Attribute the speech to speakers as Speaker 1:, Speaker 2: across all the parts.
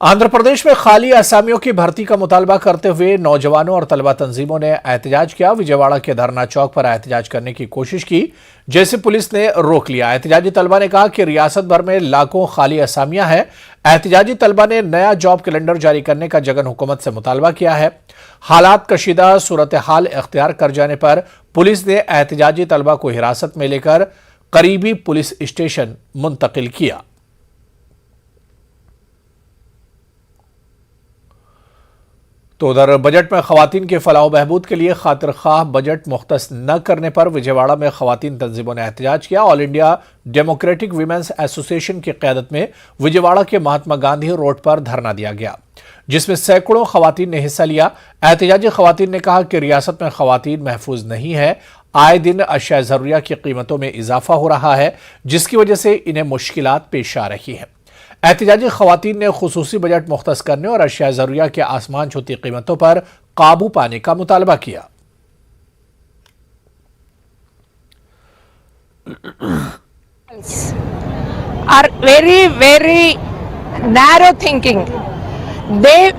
Speaker 1: आंध्र प्रदेश में खाली असामियों की भर्ती का मुतालबा करते हुए नौजवानों और तलबा तंजीमों ने एहतजाज किया। विजयवाड़ा के धरना चौक पर एहतजाज करने की कोशिश की, जैसे पुलिस ने रोक लिया। एहतजाजी तलबा ने कहा कि रियासत भर में लाखों खाली असामियां हैं। एहतजाजी तलबा ने नया जॉब कैलेंडर जारी करने का जगन हुकूमत से मुतालबा किया है। हालात कशीदा सूरत हाल इख्तियार कर जाने पर पुलिस ने एहतजाजी तलबा को हिरासत में लेकर करीबी पुलिस स्टेशन मुंतकिल किया। तो उधर बजट में खवातीन के फलाह बहबूद के लिए खातिर खाह बजट मुख्तस न करने पर विजयवाड़ा में खवातीन तंजीमों ने एहतजाज किया। All India democratic women's association की क़यादत में विजयवाड़ा के महात्मा गांधी रोड पर धरना दिया गया, जिसमें सैकड़ों खवातीन ने हिस्सा लिया। एहतजाजी खवातीन ने कहा कि रियासत में खवातीन महफूज नहीं है। आए दिन अशिया ज़रूरिया की कीमतों में इजाफा हो रहा है, जिसकी वजह से इन्हें मुश्किलात पेश आ रही हैं। एहतजाजी खवातीन ने खुसूसी बजट मुख्तस करने और अशिया ज़रूरिया के आसमान छूती कीमतों पर काबू पाने का मुतालबा किया।
Speaker 2: Are very narrow thinking. They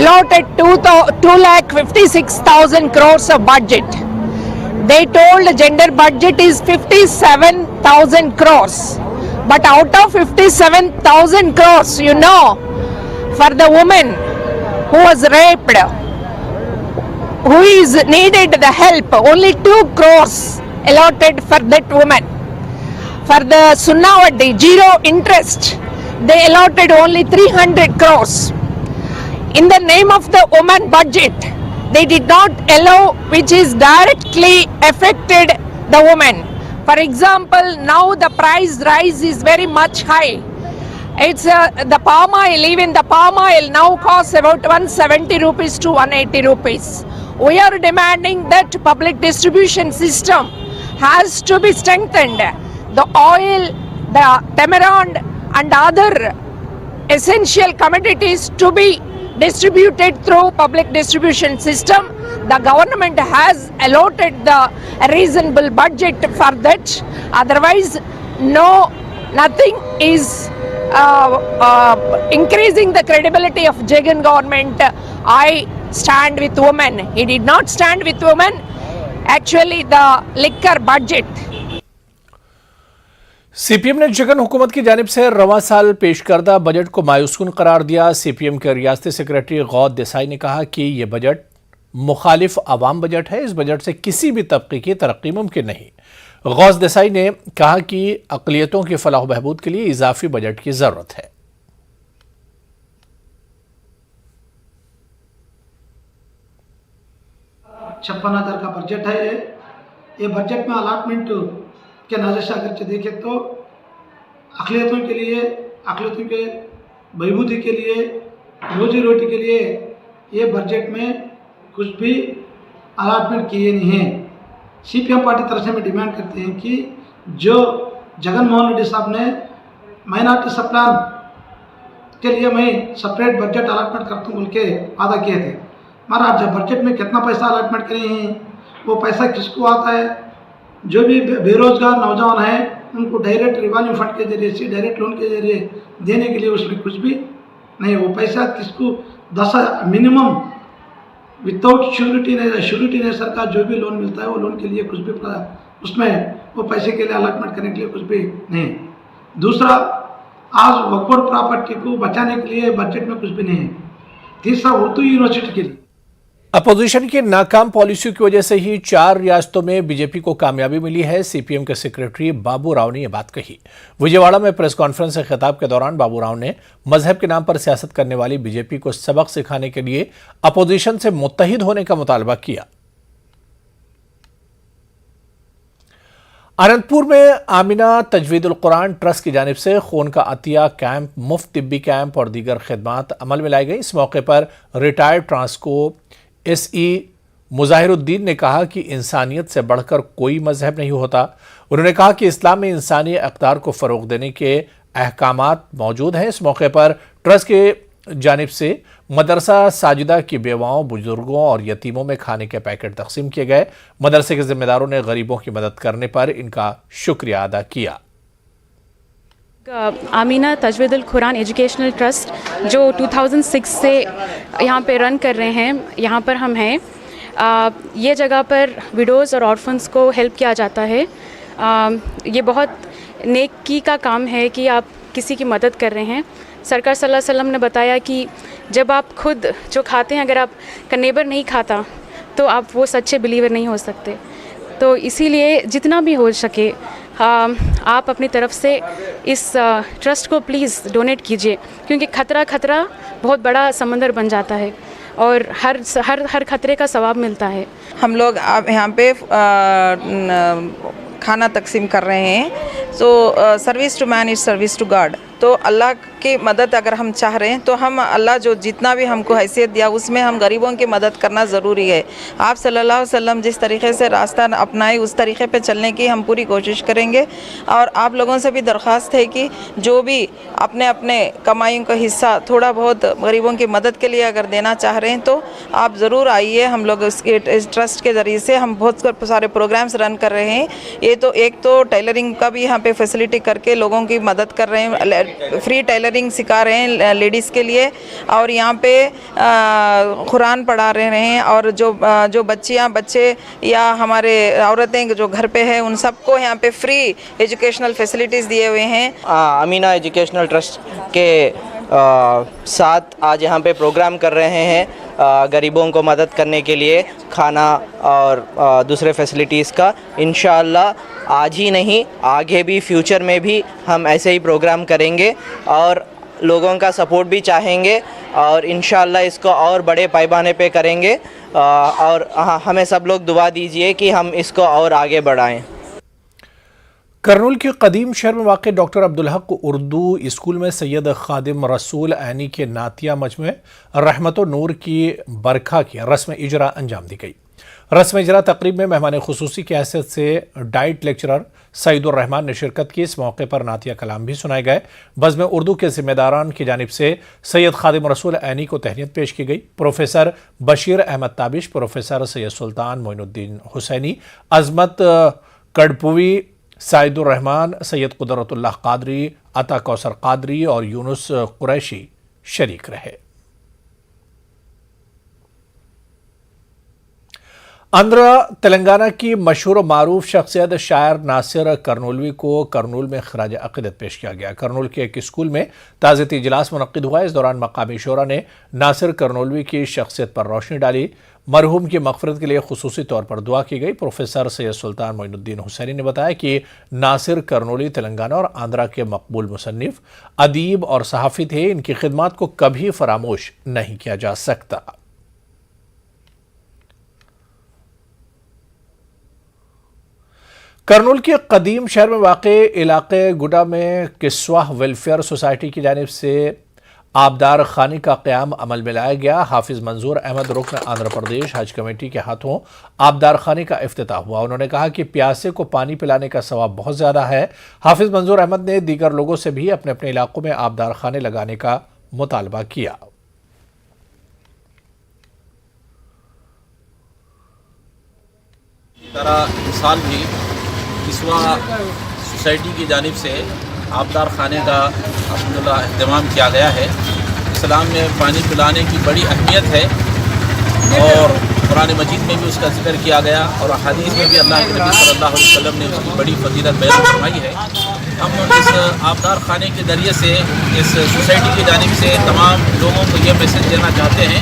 Speaker 2: allotted 2,56,000 crores of budget. They told gender budget is 57,000 crores. But out of 57,000 crores, for the woman who was raped, who is needed the help, only 2 crores allotted for that woman. For the Sunnavati, zero interest, they allotted only 300 crores. In the name of the woman budget, they did not allow which is directly affected the woman. For example, now the price rise is very much high. It's the palm oil, even the palm oil now costs about 170 rupees to 180 rupees. We are demanding that public distribution system has to be strengthened. The oil, the tamarind and other essential commodities to be distributed through public distribution system. The government has allotted the reasonable budget for that. Otherwise, nothing is increasing the credibility of Jagan government. I stand with women. He did not stand with women. Actually, the liquor budget.
Speaker 1: CPM ने जगन हुकूमत की जानिब से रवां साल पेश करदा budget को मायूसकुन करार दिया। सीपीएम के रियासती सेक्रेटरी गौद देसाई ने कहा कि यह बजट मुखालिफ आवाम बजट है। इस बजट से किसी भी तबके की तरक्की मुमकिन नहीं। गौद देसाई ने कहा कि अक़लियतों की फलाह बहबूद के लिए इजाफी बजट की जरूरत है।
Speaker 3: 56,000 का बजट है। ये बजट में अलाटमेंट के नज़र से अगर देखें तो अक़लियतों के लिए, अक़लियतों के बहबूदी के लिए, रोजी रोटी के लिए ये बजट में कुछ भी अलाटमेंट किए नहीं हैं। सीपीएम पार्टी तरफ से हम डिमांड करते हैं कि जो जगन मोहन रेड्डी साहब ने माइनॉरिटी सब प्लान के लिए मैं सेपरेट बजट अलाटमेंट करता हूँ बोल के वादा किए थे, मगर आप जब बजट में कितना पैसा अलाटमेंट करे हैं, वो पैसा किसको आता है? जो भी बेरोजगार नौजवान हैं उनको डायरेक्ट रिवॉल्विंग फंड के जरिए से, डायरेक्ट लोन के जरिए देने के लिए उसमें कुछ भी नहीं। वो पैसा किसको 10 मिनिमम विदाउट श्योरिटी नहीं सरकार जो भी लोन मिलता है वो लोन के लिए कुछ भी उसमें वो पैसे के लिए अलॉटमेंट करने के लिए कुछ भी नहीं। दूसरा, आज वक्फ प्रॉपर्टी को बचाने के लिए बजट में कुछ भी नहीं है। तीसरा, उर्दू यूनिवर्सिटी के लिए
Speaker 1: अपोजिशन की नाकाम पॉलिसी की वजह से ही 4 रियासतों में बीजेपी को कामयाबी मिली है। सीपीएम के सेक्रेटरी बाबू राव ने यह बात कही। विजयवाड़ा में प्रेस कॉन्फ्रेंस से खिताब के दौरान बाबू राव ने मजहब के नाम पर सियासत करने वाली बीजेपी को सबक सिखाने के लिए अपोजिशन से मुत्तहिद होने का मुतालबा किया। अनंतपुर में आमिना तजवीदुल कुरान ट्रस्ट की जानिब से खून का अतिया कैंप, मुफ्त तिब्बी कैंप और दीगर खिदमात अमल में लाई गई। इस मौके पर रिटायर्ड ट्रांसको एसई मुजाहिरुद्दीन ने कहा कि इंसानियत से बढ़कर कोई मजहब नहीं होता। उन्होंने कहा कि इस्लाम में इंसानी अक़दार को फ़रोग़ देने के अहकामात मौजूद हैं। इस मौके पर ट्रस्ट के जानिब से मदरसा साजिदा की बेवाओं, बुजुर्गों और यतीमों में खाने के पैकेट तकसीम किए गए। मदरसे के जिम्मेदारों ने गरीबों की मदद करने पर इनका शुक्रिया अदा किया।
Speaker 4: आमीना तजवीद अल कुरान एजुकेशनल ट्रस्ट जो 2006 से यहाँ पे रन कर रहे हैं, यहाँ पर हम हैं। ये जगह पर विडोज़ और ऑर्फन्स को हेल्प किया जाता है। ये बहुत नेकी का काम है कि आप किसी की मदद कर रहे हैं। सरकार सल्लल्लाहु अलैहि वसल्लम ने बताया कि जब आप खुद जो खाते हैं, अगर आपका नेबर नहीं खाता तो आप वो सच्चे बिलीवर नहीं हो सकते। तो इसीलिए जितना भी हो सके आप अपनी तरफ से इस ट्रस्ट को प्लीज़ डोनेट कीजिए, क्योंकि खतरा बहुत बड़ा समंदर बन जाता है और हर खतरे का सवाब मिलता है।
Speaker 5: हम लोग अब यहाँ पे खाना तकसीम कर रहे हैं। तो service to man is service to god. तो अल्लाह की मदद अगर हम चाह रहे हैं तो हम अल्लाह जो जितना भी हमको हैसियत दिया उसमें हम गरीबों की मदद करना ज़रूरी है। आप सल्लल्लाहु अलैहि वसल्लम जिस तरीके से रास्ता अपनाए उस तरीके पे चलने की हम पूरी कोशिश करेंगे। और आप लोगों से भी दरख्वास्त है कि जो भी अपने अपने कमाई का हिस्सा थोड़ा बहुत गरीबों की मदद के लिए अगर देना चाह रहे हैं तो आप ज़रूर आइए। हम लोग इस ट्रस्ट के ज़रिए से हम बहुत सारे प्रोग्राम्स रन कर रहे हैं। एक तो टेलरिंग का भी यहाँ पे फैसिलिटी करके लोगों की मदद कर रहे हैं, फ्री टेलरिंग सिखा रहे हैं लेडीज़ के लिए, और यहाँ पे कुरान पढ़ा रहे हैं। और जो बच्चे या हमारे औरतें जो घर पे हैं उन सबको यहाँ पे फ्री एजुकेशनल फैसिलिटीज़ दिए हुए हैं।
Speaker 6: अमीना एजुकेशनल ट्रस्ट के साथ आज यहाँ पे प्रोग्राम कर रहे हैं गरीबों को मदद करने के लिए, खाना और दूसरे फैसिलिटीज़ का। इंशाअल्लाह आज ही नहीं, आगे भी फ्यूचर में भी हम ऐसे ही प्रोग्राम करेंगे और लोगों का सपोर्ट भी चाहेंगे और इंशाअल्लाह इसको और बड़े पैमाने पे करेंगे। और हमें सब लोग दुआ दीजिए कि हम इसको और आगे बढ़ाएं।
Speaker 1: करनूल के कदीम शहर में वाक़ डॉक्टर अब्दुल हक उर्दू स्कूल में सैयद खादिम रसूल ऐनी के नातिया मजमे रहमत नूर की बरखा की रस्म इजरा अंजाम दी गई। रस्म इजरा तकरीब में मेहमान खुसूसी की हैसियत से डाइट लेक्चरर सईदुर रहमान ने शिरकत की। इस मौके पर नातिया कलाम भी सुनाए गए। बज़्म उर्दू के जिम्मेदारान की जानिब से सैयद खादिम रसूल ऐनी को तहनीत पेश की गई। प्रोफेसर बशीर अहमद ताबिश, प्रोफेसर सैयद सुल्तान मोइनुद्दीन हुसैनी, अजमत कड़पुवी, सईदुर रहमान, सैयद कुदरतुल्लाह कादरी, अता कौसर कादरी और यूनुस कुरैशी शरीक रहे। आंध्र तेलंगाना की मशहूर मारूफ शख्सियत शायर नासिर करनूलवी को करनूल में खराज अक़ीदत पेश किया गया। करनूल के एक स्कूल में ताज़ियती इजलास मुनक़्क़िद हुआ। इस दौरान मकामी शोरा ने नासिर करनूलवी की शख्सियत पर रोशनी डाली। मरहूम की मग़फ़िरत के लिए ख़ुसूसी तौर पर दुआ की गई। प्रोफेसर सैयद सुल्तान मोइनुद्दीन हुसैनी ने बताया कि नासिर करनूली तेलंगाना और आंध्रा के मकबूल मुसन्निफ़, अदीब और सहाफ़ी थे। इनकी खिदमत को कभी फरामोश नहीं किया जा सकता। करनूल के कदीम शहर में वाक़े इलाके गुडा में किस्वाह वेलफेयर सोसाइटी की जानिब से आबदार खाने का क़याम अमल में लाया गया। हाफिज़ मंजूर अहमद रुकन आंध्र प्रदेश हज कमेटी के हाथों आबदार खाने का इफ्तिताह हुआ। उन्होंने कहा कि प्यासे को पानी पिलाने का सवाब बहुत ज़्यादा है। हाफिज़ मंजूर अहमद ने दीगर लोगों से भी अपने अपने इलाकों में आबदार खाने लगाने का मुतालबा किया।
Speaker 7: साल भी किस्वा सोसाइटी की जानिब से आबदार खाने का अल्हम्दुलिल्लाह अहतमाम किया गया है। इस्लाम में पानी पिलाने की बड़ी अहमियत है और कुरान मजीद में भी उसका जिक्र किया गया और हदीस में भी अल्लाह के नबी सल्लल्लाहु अलैहि वसल्लम ने उसकी बड़ी फजीलत बयान फरमाई है। हम इस आबदार खाने के ज़रिए से इस सोसाइटी की जानिब से तमाम लोगों को ये मैसेज देना चाहते हैं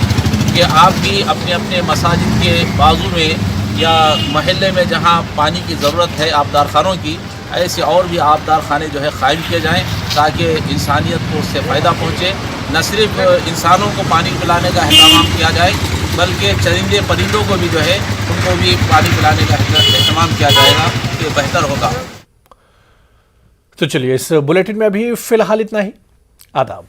Speaker 7: कि आप भी अपने अपने मसाजिद के बाजू में या महल्ले में जहाँ पानी की ज़रूरत है आबदार खानों की, ऐसे और भी आबदार खाने जो है क़ायम किए जाएँ ताकि इंसानियत को उससे फ़ायदा पहुँचे। न सिर्फ इंसानों को पानी पिलाने का अहतमाम किया जाए बल्कि चरिंदे परिंदों को भी जो है उनको भी पानी पिलाने का अहतमाम किया जाएगा, ये बेहतर होगा।
Speaker 1: तो चलिए इस बुलेटिन में अभी फ़िलहाल इतना ही। आदाब।